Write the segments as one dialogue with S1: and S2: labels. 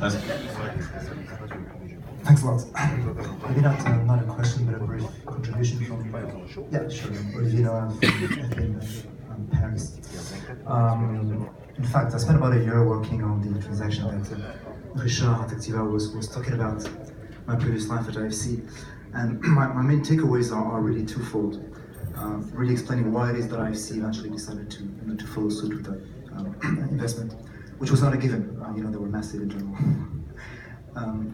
S1: Thanks a lot. Maybe not a question, but a brief contribution from. Yeah, sure. Olivier, I've been in Paris. In fact, I spent about a year working on the transaction that Richard at Activa was talking about, my previous life at IFC. And my main takeaways are really twofold. Really explaining why it is that IFC eventually decided to follow suit with the investment, which was not a given. They were massive in general.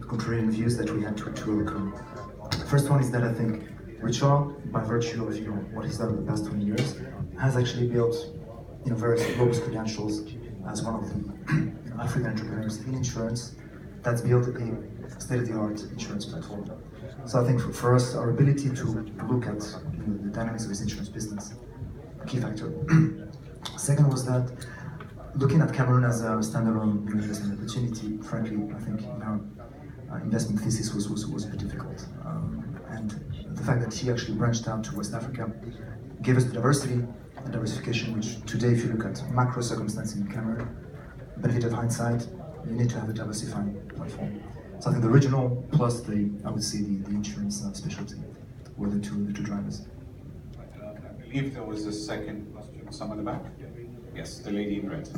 S1: Contrarian views that we had to overcome. The first one is that I think Richard, by virtue of what he's done in the past 20 years, has actually built very robust credentials as one of the African entrepreneurs in insurance that's built a state-of-the-art insurance platform. So I think for us, our ability to look at the dynamics of this insurance business, a key factor. Second was that looking at Cameroon as a standalone investment opportunity, frankly, I think our investment thesis was a bit difficult. And the fact that he actually branched out to West Africa gave us the diversity and diversification, which today, if you look at macro circumstances in Cameroon, benefit of hindsight, you need to have a diversified platform. So I think the regional plus I would say the insurance specialty were the two drivers.
S2: I believe there was a second question. Someone in the back? Yes, the lady in red.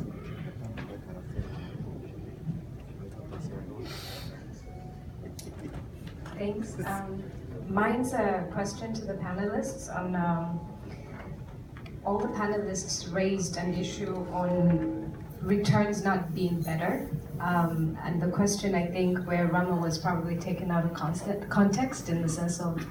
S3: Thanks. Mine's a question to the panelists on all the panelists raised an issue on returns not being better. And the question, I think, where Rama was probably taken out of context in the sense of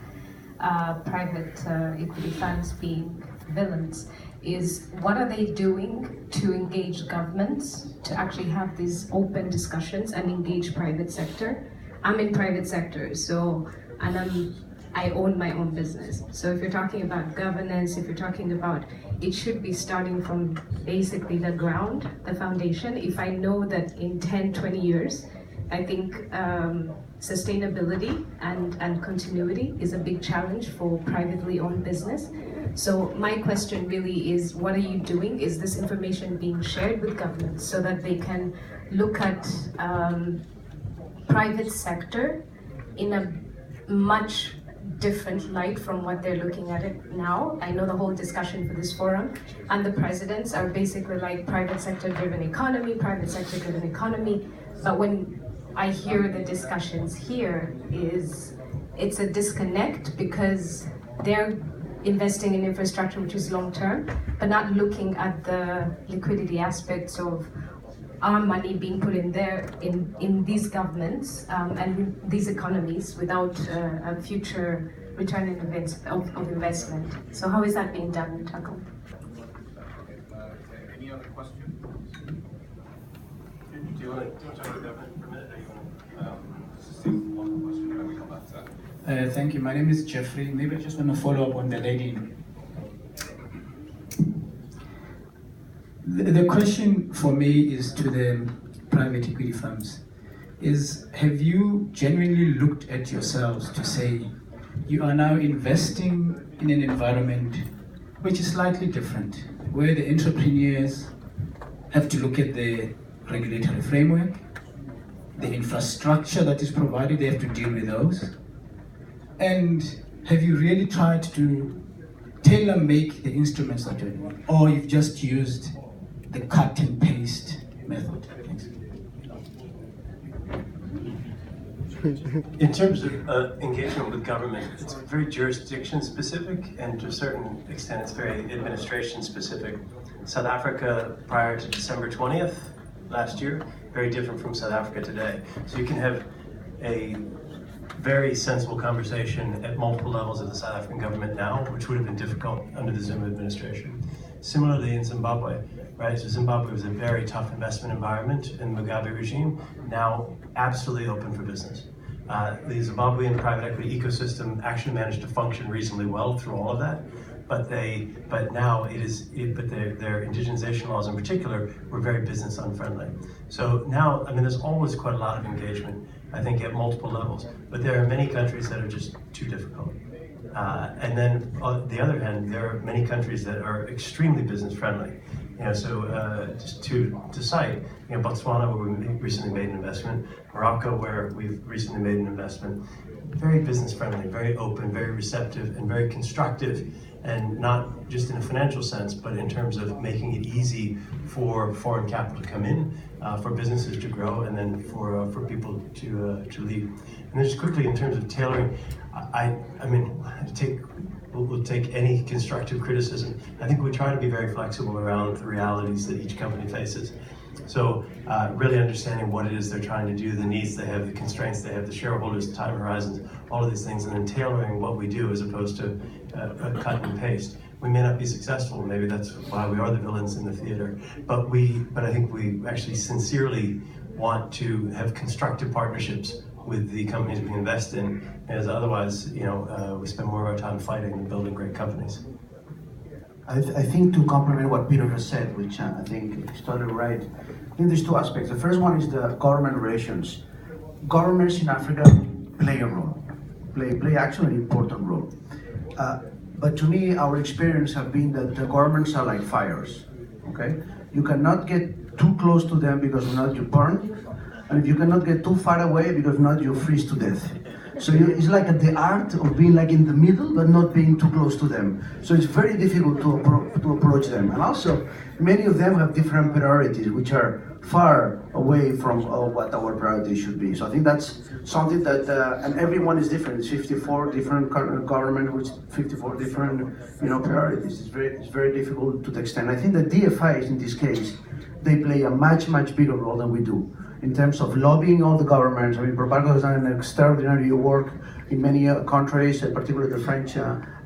S3: private equity funds being villains, is what are they doing to engage governments to actually have these open discussions and engage private sector? I'm in private sector, and I own my own business. So if you're talking about governance, if you're talking about, it should be starting from basically the ground, the foundation. If I know that in 10, 20 years, I think sustainability and continuity is a big challenge for privately owned business. So my question really is, what are you doing? Is this information being shared with governments so that they can look at private sector in a much different light from what they're looking at it now? I know the whole discussion for this forum and the presidents are basically like private sector driven economy, but when I hear the discussions here it's a disconnect because they're investing in infrastructure which is long term, but not looking at the liquidity aspects of our money being put in there in these governments and these economies without a future return of investment. So how is that being done and tackled?
S2: Any other questions? Do you want to talk about government for a minute? Or you want to just see one question and we come back to that?
S4: Thank you. My name is Jeffrey. Maybe I just want to follow up on the lady. The question for me is to the private equity firms, have you genuinely looked at yourselves to say you are now investing in an environment which is slightly different, where the entrepreneurs have to look at the regulatory framework, the infrastructure that is provided, they have to deal with those. And have you really tried to tailor-make the instruments that you're doing, or you've just used the cut and paste method? Thanks.
S5: In terms of engagement with government, it's very jurisdiction specific, and to a certain extent it's very administration specific. South Africa prior to December 20th last year, very different from South Africa today. So you can have a very sensible conversation at multiple levels of the South African government now, which would have been difficult under the Zuma administration. Similarly in Zimbabwe, right? So Zimbabwe was a very tough investment environment in the Mugabe regime, now absolutely open for business. The Zimbabwean private equity ecosystem actually managed to function reasonably well through all of that, but now their indigenization laws in particular were very business unfriendly. So now, I mean, there's always quite a lot of engagement, I think, at multiple levels, but there are many countries that are just too difficult. And then on the other hand, there are many countries that are extremely business friendly. Just to cite, Botswana, where we recently made an investment, Morocco, where we've recently made an investment. Very business friendly, very open, very receptive, and very constructive, and not just in a financial sense, but in terms of making it easy for foreign capital to come in, for businesses to grow, and then for people to leave. And then just quickly, in terms of tailoring, we'll take any constructive criticism. I think we try to be very flexible around the realities that each company faces. So really understanding what it is they're trying to do, the needs they have, the constraints they have, the shareholders, the time horizons, all of these things, and then tailoring what we do as opposed to a cut and paste. We may not be successful, maybe that's why we are the villains in the theater, but I think we actually sincerely want to have constructive partnerships with the companies we invest in, as otherwise, we spend more of our time fighting than building great companies.
S6: I think to complement what Peter has said, which I think is totally right, I think there's two aspects. The first one is the government relations. Governments in Africa play a role, play actually an important role. But to me, our experience have been that the governments are like fires, okay? You cannot get too close to them because if not you burn, and you cannot get too far away because not you freeze to death. So it's like the art of being like in the middle, but not being too close to them. So it's very difficult to approach them. And also, many of them have different priorities, which are far away from what our priorities should be. So I think that's something that, and everyone is different. It's 54 different government with 54 different, priorities. It's very difficult to the extent. I think that DFIs in this case, they play a much bigger role than we do in terms of lobbying all the governments. Proparco has done an extraordinary work in many countries, particularly the French,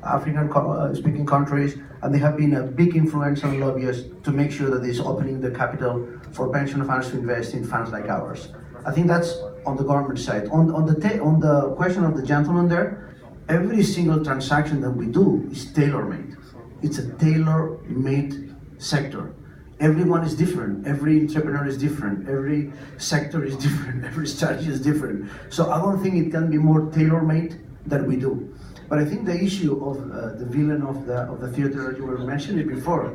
S6: African-speaking countries, and they have been a big influence on lobbyists to make sure that it's opening the capital for pension funds to invest in funds like ours. I think that's on the government side. On the question of the gentleman there, every single transaction that we do is tailor-made. It's a tailor-made sector. Everyone is different, every entrepreneur is different, every sector is different, every strategy is different. So I don't think it can be more tailor-made than we do. But I think the issue of the villain of the theater that you were mentioning before,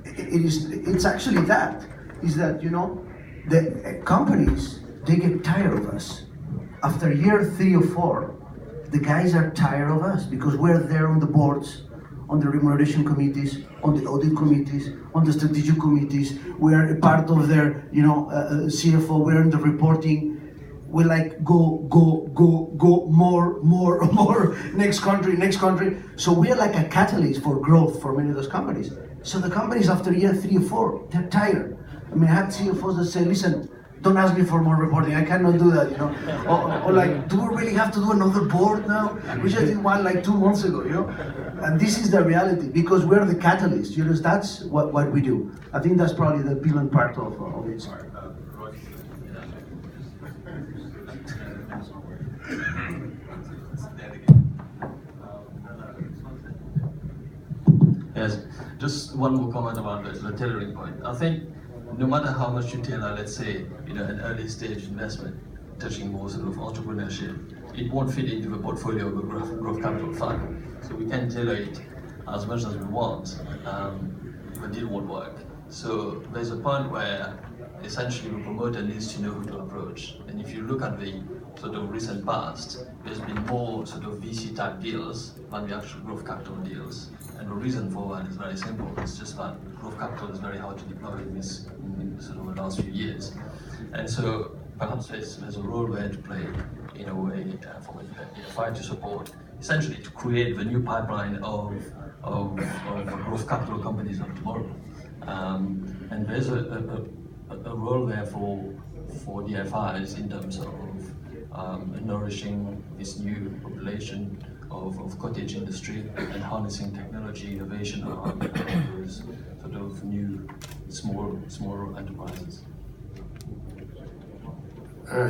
S6: it's actually that the companies, they get tired of us. After year 3 or 4, the guys are tired of us because we're there on the boards, on the remuneration committees, on the audit committees, on the strategic committees. We are a part of their, CFO. We're in the reporting. We like go more. Next country. So we are like a catalyst for growth for many of those companies. So the companies after year 3 or 4, they're tired. I had CFOs that say, listen, don't ask me for more reporting, I cannot do that, Or like, do we really have to do another board now? We just did one like 2 months ago, And this is the reality, because we're the catalyst, that's what we do. I think that's probably the villain part of it.
S7: Yes, just one more comment about the tailoring point. I think no matter how much you tailor, let's say, an early stage investment touching more sort of entrepreneurship, it won't fit into the portfolio of a growth capital fund. So we can tailor it as much as we want, the deal won't work. So there's a point where essentially the promoter needs to know who to approach. And if you look at the sort of recent past, there's been more sort of VC type deals than the actual growth capital deals. And the reason for that is very simple. It's just that growth capital is very hard to deploy in sort of the last few years. And so perhaps there's a role there to play in a way for a fight to support, essentially to create the new pipeline of growth capital companies of tomorrow. And there's a role there for DFIs in terms of nourishing this new population of cottage industry and harnessing technology innovation around those sort of new small enterprises.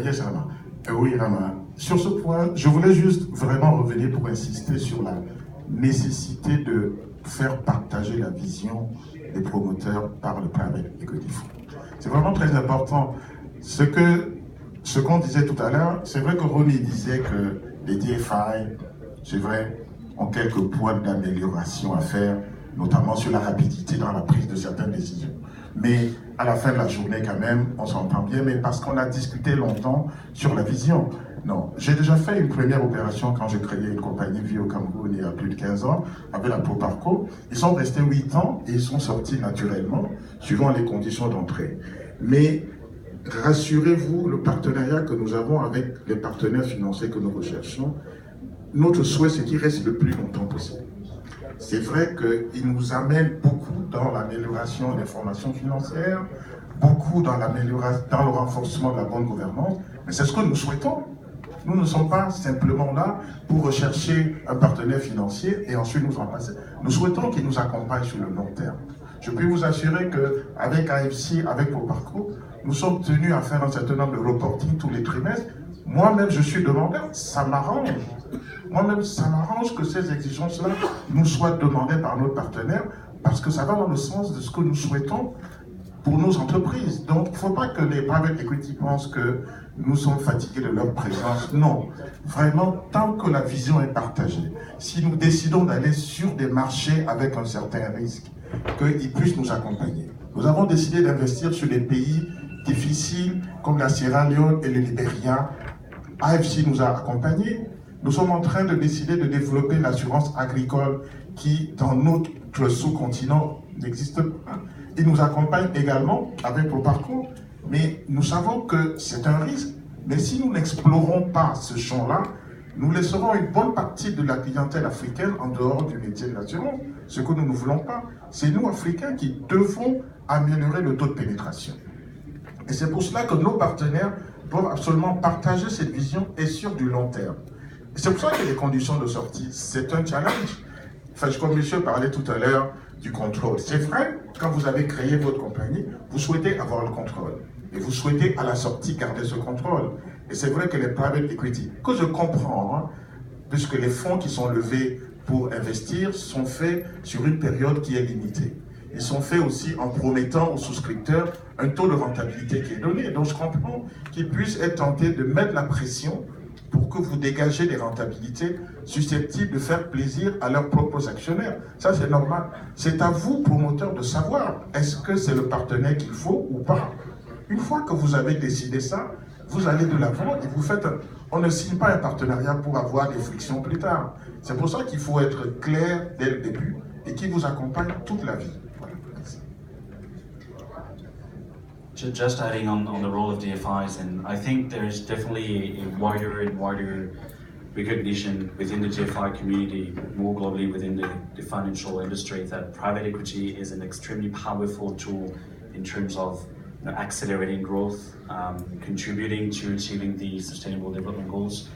S8: Yes, Rama. Oui, Rama. Sur ce point, je voulais juste vraiment revenir pour insister sur la nécessité de faire partager la vision des promoteurs par le private equity fund. C'est vraiment très important. Ce qu'on disait tout à l'heure, c'est vrai que Ronnie disait que les DFI, c'est vrai, ont quelques points d'amélioration à faire, notamment sur la rapidité dans la prise de certaines décisions. Mais à la fin de la journée, quand même, on s'entend bien, mais parce qu'on a discuté longtemps sur la vision. Non, j'ai déjà fait une première opération quand j'ai créé une compagnie Vie au Cameroun il y a plus de 15 ans, avec la Proparco. Ils sont restés 8 ans et ils sont sortis naturellement, suivant les conditions d'entrée. Mais rassurez-vous, le partenariat que nous avons avec les partenaires financiers que nous recherchons, notre souhait, c'est qu'ils restent le plus longtemps possible. C'est vrai qu'ils nous amènent beaucoup dans l'amélioration des formations financières, beaucoup dans le renforcement de la bonne gouvernance, mais c'est ce que nous souhaitons. Nous ne sommes pas simplement là pour rechercher un partenaire financier et ensuite nous remplacer. Nous souhaitons qu'il nous accompagne sur le long terme. Je peux vous assurer qu'avec AFC, avec vos parcours, nous sommes tenus à faire un certain nombre de reporting tous les trimestres. Moi-même, je suis demandeur, ça m'arrange. Moi-même, ça m'arrange que ces exigences-là nous soient demandées par nos partenaires parce que ça va dans le sens de ce que nous souhaitons pour nos entreprises. Donc, il ne faut pas que les private equity pensent que nous sommes fatigués de leur présence. Non, vraiment, tant que la vision est partagée, si nous décidons d'aller sur des marchés avec un certain risque, qu'ils puissent nous accompagner. Nous avons décidé d'investir sur des pays difficiles comme la Sierra Leone et le Libéria. AFC nous a accompagnés. Nous sommes en train de décider de développer l'assurance agricole qui, dans notre sous-continent, n'existe pas. Ils nous accompagnent également avec nos parcours, mais nous savons que c'est un risque. Mais si nous n'explorons pas ce champ-là, nous laisserons une bonne partie de la clientèle africaine en dehors du métier de l'assurance. Ce que nous ne voulons pas, c'est nous, Africains, qui devons améliorer le taux de pénétration. Et c'est pour cela que nos partenaires doivent absolument partager cette vision et sur du long terme. C'est pour ça que les conditions de sortie, c'est un challenge. Enfin, comme monsieur parlait tout à l'heure du contrôle. C'est vrai, quand vous avez créé votre compagnie, vous souhaitez avoir le contrôle. Et vous souhaitez à la sortie garder ce contrôle. Et c'est vrai que les private equity, que je comprends, hein, puisque les fonds qui sont levés pour investir sont faits sur une période qui est limitée. Ils sont faits aussi en promettant aux souscripteurs un taux de rentabilité qui est donné. Donc je comprends qu'ils puissent être tentés de mettre la pression pour que vous dégagez des rentabilités susceptibles de faire plaisir à leurs propres actionnaires. Ça, c'est normal. C'est à vous, promoteurs, de savoir est-ce que c'est le partenaire qu'il faut ou pas. Une fois que vous avez décidé ça, vous allez de l'avant et vous faites... On ne signe pas un partenariat pour avoir des frictions plus tard. C'est pour ça qu'il faut être clair dès le début et qui vous accompagne toute la vie. Voilà. Merci.
S9: Just adding on the role of DFIs, and I think there's definitely a wider and wider recognition within the DFI community, more globally within the financial industry, that private equity is an extremely powerful tool in terms of accelerating growth, contributing to achieving the Sustainable Development Goals.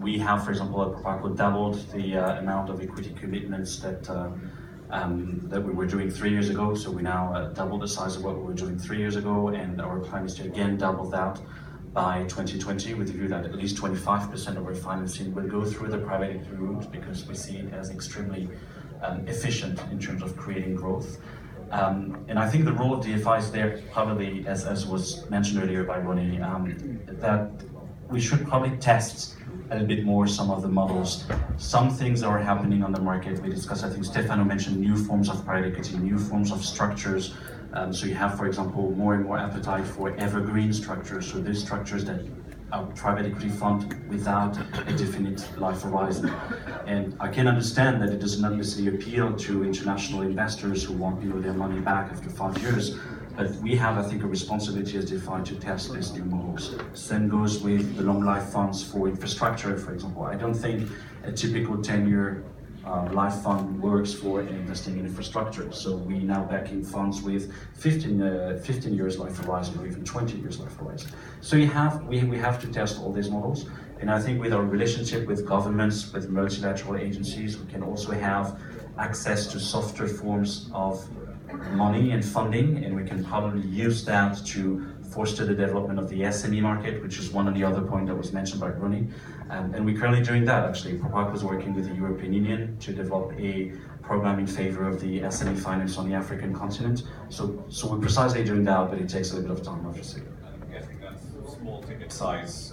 S9: We have, for example, at Proparco doubled the amount of equity commitments that we were doing 3 years ago. So we now double the size of what we were doing 3 years ago, and our plan is to again double that by 2020, with the view that at least 25% of our financing will go through the private equity route, because we see it as extremely efficient in terms of creating growth. And I think the role of DFI is there, probably, as was mentioned earlier by Ronnie, that we should probably test a little bit more some of the models. Some things are happening on the market. We discussed, I think Stefano mentioned new forms of private equity, new forms of structures. So you have, for example, more and more appetite for evergreen structures. So these structures that a private equity fund without a definite life horizon. And I can understand that it does not necessarily appeal to international investors who want their money back after 5 years. But we have, I think, a responsibility as DFI to test these new models. Same goes with the long life funds for infrastructure, for example. I don't think a typical 10-year life fund works for investing in infrastructure. So we now back in funds with 15 years life horizon, or even 20 years life horizon. So we have to test all these models. And I think with our relationship with governments, with multilateral agencies, we can also have access to softer forms of money and funding, and we can probably use that to foster the development of the SME market, which is one of the other points that was mentioned by Ronnie. And we're currently doing that, actually. Proparco is working with the European Union to develop a program in favor of the SME finance on the African continent. So we're precisely doing that, but it takes a little bit of time, obviously.
S2: I think that's small ticket size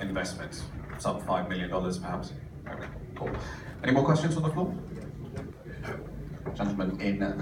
S2: investment, sub $5 million perhaps. Okay, cool. Any more questions on the floor? Gentlemen in